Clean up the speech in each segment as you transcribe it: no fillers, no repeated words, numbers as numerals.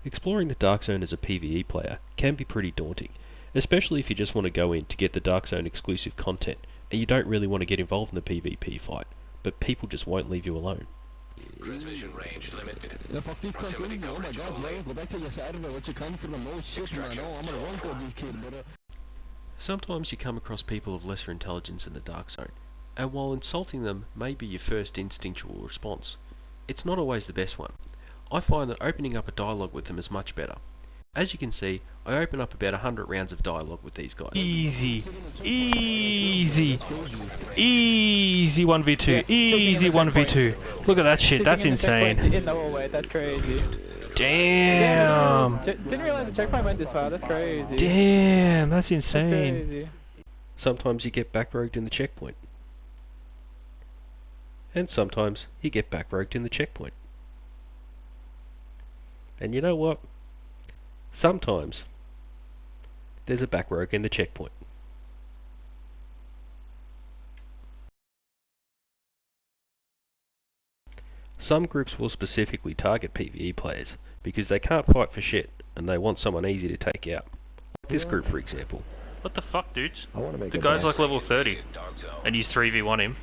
Exploring the Dark Zone as a PvE player can be pretty daunting, especially if you just want to go in to get the Dark Zone exclusive content and you don't really want to get involved in the PvP fight, but people just won't leave you alone. Transmission range limited. Yeah, fuck these Proximity cartoons, oh my coverage god, only. bro. Go back to your server, what you come from, oh shit, man, oh, I'm gonna run to this kid, bro. Sometimes you come across people of lesser intelligence in the Dark Zone, and while insulting them may be your first instinctual response, it's not always the best one. I find that opening up a dialogue with them is much better. As you can see, I open up about 100 rounds of dialogue with these guys. Easy. Easy. Easy 1v2. Easy 1v2. Look at that shit, that's insane. In the hallway, that's crazy. Damn. Didn't realize the checkpoint went this far, that's crazy. Damn, that's That's insane. crazy. Sometimes you get backrogued in the checkpoint. And sometimes you get backrogued in the checkpoint. And you know what? Sometimes there's a backrogue in the checkpoint. Some groups will specifically target PvE players because they can't fight for shit and they want someone easy to take out. Like this group, for example. What the fuck, dudes? I wanna make The a guy's dash. like level 30, Dark zone. and he's 3v1 him.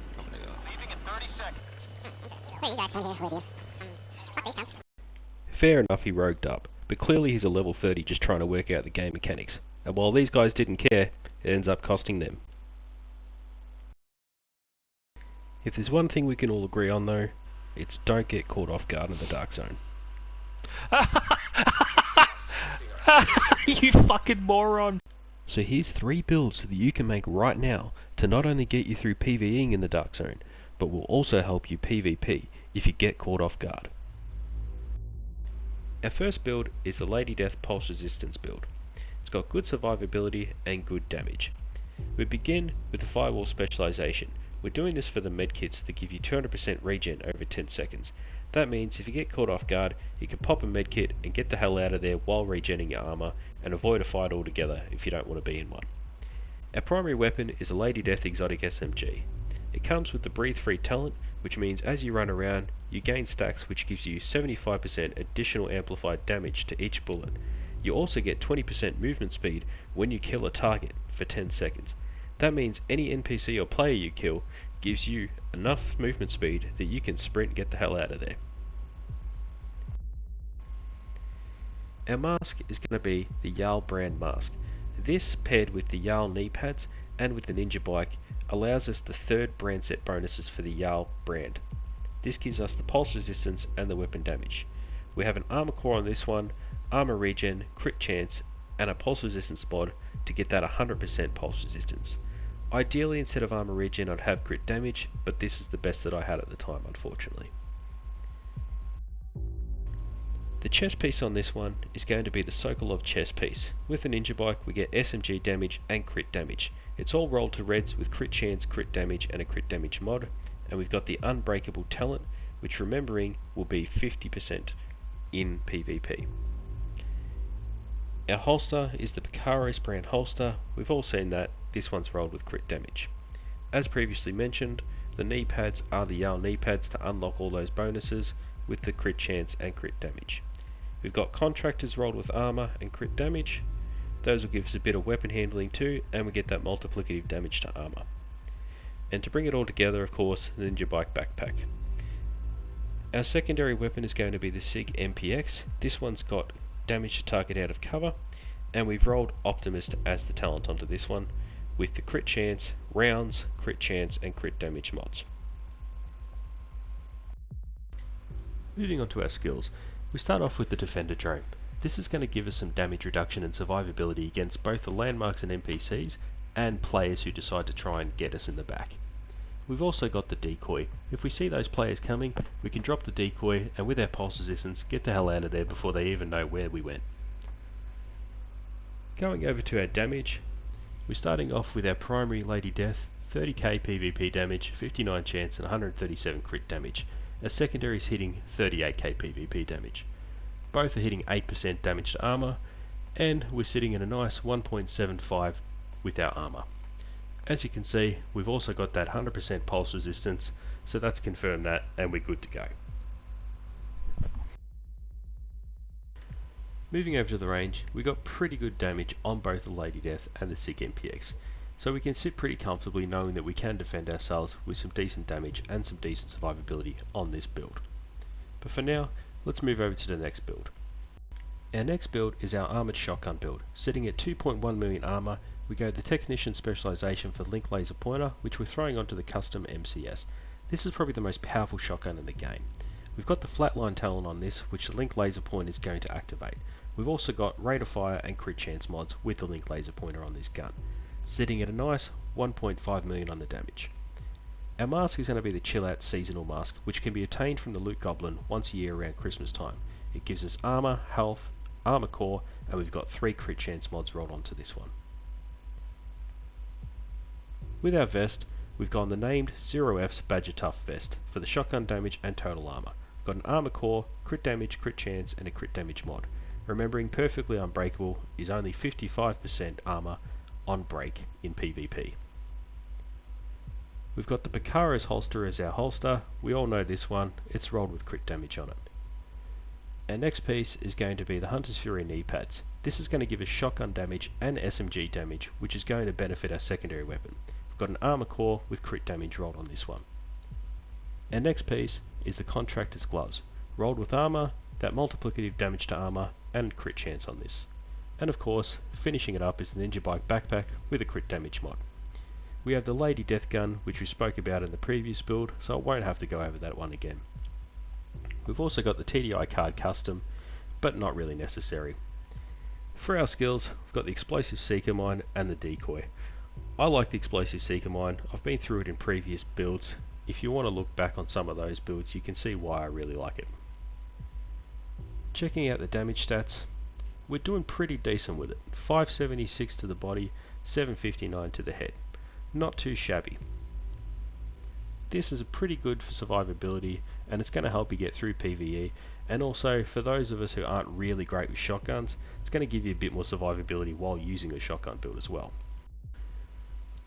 Fair enough, he rogued up, but clearly he's a level 30 just trying to work out the game mechanics. And while these guys didn't care, it ends up costing them. If there's one thing we can all agree on though, it's don't get caught off guard in the Dark Zone. You fucking moron! So here's 3 builds that you can make right now to not only get you through PvEing in the Dark Zone, but will also help you PvP if you get caught off guard. Our first build is the Lady Death Pulse Resistance build. It's got good survivability and good damage. We begin with the Firewall Specialization. We're doing this for the medkits that give you 200% regen over 10 seconds. That means if you get caught off guard, you can pop a medkit and get the hell out of there while regenning your armor and avoid a fight altogether if you don't want to be in one. Our primary weapon is a Lady Death Exotic SMG. It comes with the Breathe Free talent, which means as you run around, you gain stacks which gives you 75% additional amplified damage to each bullet. You also get 20% movement speed when you kill a target for 10 seconds. That means any NPC or player you kill gives you enough movement speed that you can sprint and get the hell out of there. Our mask is going to be the Jarl brand mask. This, paired with the Jarl knee pads and with the Ninja bike, allows us the third brand set bonuses for the Jarl brand. This gives us the pulse resistance and the weapon damage. We have an armor core on this one, armor regen, crit chance, and a pulse resistance mod to get that 100% pulse resistance. Ideally, instead of armor regen, I'd have crit damage, but this is the best that I had at the time, unfortunately. The chest piece on this one is going to be the Sokolov chest piece. With the Ninja bike, we get SMG damage and crit damage. It's all rolled to reds with crit chance, crit damage, and a crit damage mod. And we've got the Unbreakable talent, which remembering will be 50% in PvP. Our holster is the Picaros brand holster. We've all seen that. This one's rolled with crit damage. As previously mentioned, the knee pads are the Jarl knee pads to unlock all those bonuses with the crit chance and crit damage. We've got contractors rolled with armor and crit damage. Those will give us a bit of weapon handling too, and we get that multiplicative damage to armor. And to bring it all together, of course, the Ninja bike backpack. Our secondary weapon is going to be the SIG MPX. This one's got damage to target out of cover, and we've rolled Optimist as the talent onto this one, with the crit chance, rounds, crit chance, and crit damage mods. Moving on to our skills, we start off with the Defender Drone. This is going to give us some damage reduction and survivability against both the landmarks and NPCs, and players who decide to try and get us in the back. We've also got the decoy. If we see those players coming, we can drop the decoy and with our pulse resistance get the hell out of there before they even know where we went. Going over to our damage, we're starting off with our primary Lady Death, 30k PvP damage, 59 chance and 137 crit damage. Our secondary is hitting 38k PvP damage. Both are hitting 8% damage to armor, and we're sitting at a nice 1.75 with our armor. As you can see, we've also got that 100% pulse resistance, so that's confirmed that, and we're good to go. Moving over to the range, we got pretty good damage on both the Lady Death and the Sick MPX, so we can sit pretty comfortably knowing that we can defend ourselves with some decent damage and some decent survivability on this build. But for now, let's move over to the next build. Our next build is our Armoured Shotgun build. Sitting at 2.1 million armour, we go the Technician specialisation for Link Laser Pointer, which we're throwing onto the custom MCS. This is probably the most powerful shotgun in the game. We've got the Flatline talent on this, which the Link Laser Pointer is going to activate. We've also got Rate of Fire and Crit Chance mods with the Link Laser Pointer on this gun, sitting at a nice 1.5 million on the damage. Our mask is going to be the Chill Out Seasonal Mask, which can be obtained from the Loot Goblin once a year around Christmas time. It gives us armour, health, armour core, and we've got 3 Crit Chance mods rolled onto this one. With our vest, we've gone the named 0F's Badger Tough vest for the shotgun damage and total armour. We've got an armour core, crit damage, crit chance, and a crit damage mod. Remembering Perfectly Unbreakable is only 55% armour on break in PvP. We've got the Picara's holster as our holster. We all know this one, it's rolled with crit damage on it. Our next piece is going to be the Hunter's Fury knee pads. This is going to give us shotgun damage and SMG damage, which is going to benefit our secondary weapon. We've got an armour core with crit damage rolled on this one. Our next piece is the Contractor's gloves, rolled with armour, that multiplicative damage to armour, and crit chance on this. And of course, finishing it up is the Ninja Bike backpack with a crit damage mod. We have the Lady Death gun, which we spoke about in the previous build, so I won't have to go over that one again. We've also got the TDI card custom, but not really necessary. For our skills, we've got the Explosive Seeker Mine and the Decoy. I like the Explosive Seeker Mine, I've been through it in previous builds. If you want to look back on some of those builds, you can see why I really like it. Checking out the damage stats, we're doing pretty decent with it. 576 to the body, 759 to the head. Not too shabby. This is pretty good for survivability, and it's going to help you get through PvE, and also for those of us who aren't really great with shotguns, it's going to give you a bit more survivability while using a shotgun build as well.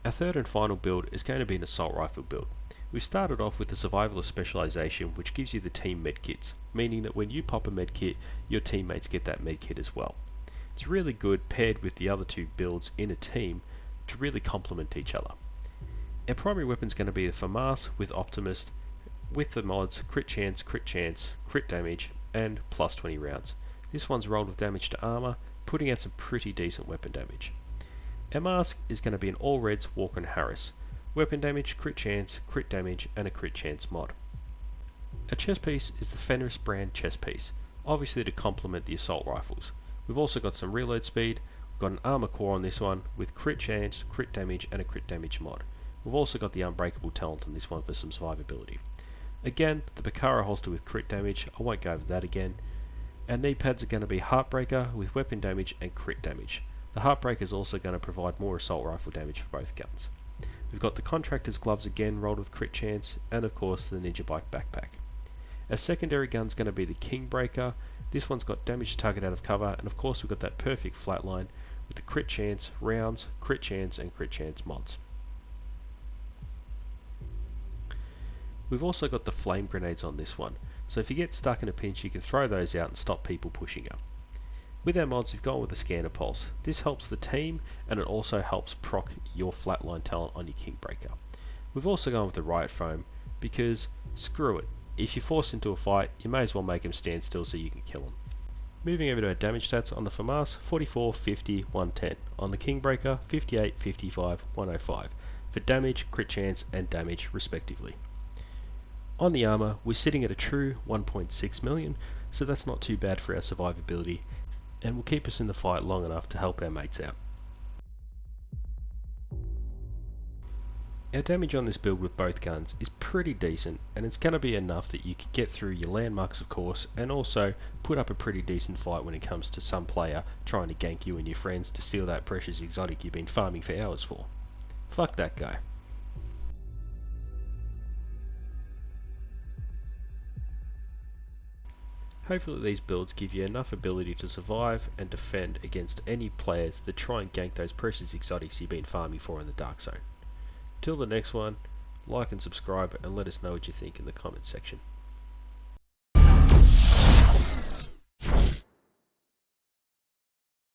Our third and final build is going to be an assault rifle build. We started off with the Survivalist specialisation, which gives you the team medkits, meaning that when you pop a medkit, your teammates get that medkit as well. It's really good paired with the other two builds in a team to really complement each other. Our primary weapon is going to be the FAMAS with Optimist, with the mods crit chance, crit damage, and plus 20 rounds. This one's rolled with damage to armour, putting out some pretty decent weapon damage. Our mask is going to be an all reds Walker and Harris. Weapon damage, crit chance, crit damage, and a crit chance mod. Our chest piece is the Fenris brand chest piece, obviously to complement the assault rifles. We've also got some reload speed, we've got an armor core on this one with crit chance, crit damage, and a crit damage mod. We've also got the Unbreakable talent on this one for some survivability. Again, the Picara holster with crit damage, I won't go over that again. Our knee pads are going to be Heartbreaker with weapon damage and crit damage. The Heartbreaker is also going to provide more assault rifle damage for both guns. We've got the Contractor's gloves again rolled with crit chance, and of course the Ninja Bike backpack. Our secondary gun's going to be the Kingbreaker. This one's got damage to target out of cover, and of course we've got that perfect flatline with the crit chance, rounds, crit chance, and crit chance mods. We've also got the flame grenades on this one, so if you get stuck in a pinch you can throw those out and stop people pushing up. With our mods we've gone with the Scanner Pulse. This helps the team and it also helps proc your flatline talent on your Kingbreaker. We've also gone with the Riot Foam because screw it, if you're forced into a fight you may as well make them stand still so you can kill them. Moving over to our damage stats on the FAMAS, 44, 50, 110. On the Kingbreaker, 58, 55, 105 for damage, crit chance and damage respectively. On the armour, we're sitting at a true 1.6 million, so that's not too bad for our survivability, and will keep us in the fight long enough to help our mates out. Our damage on this build with both guns is pretty decent, and it's going to be enough that you can get through your landmarks of course, and also put up a pretty decent fight when it comes to some player trying to gank you and your friends to steal that precious exotic you've been farming for hours for. Fuck that guy. Hopefully these builds give you enough ability to survive and defend against any players that try and gank those precious exotics you've been farming for in the Dark Zone. Till the next one, like and subscribe and let us know what you think in the comment section.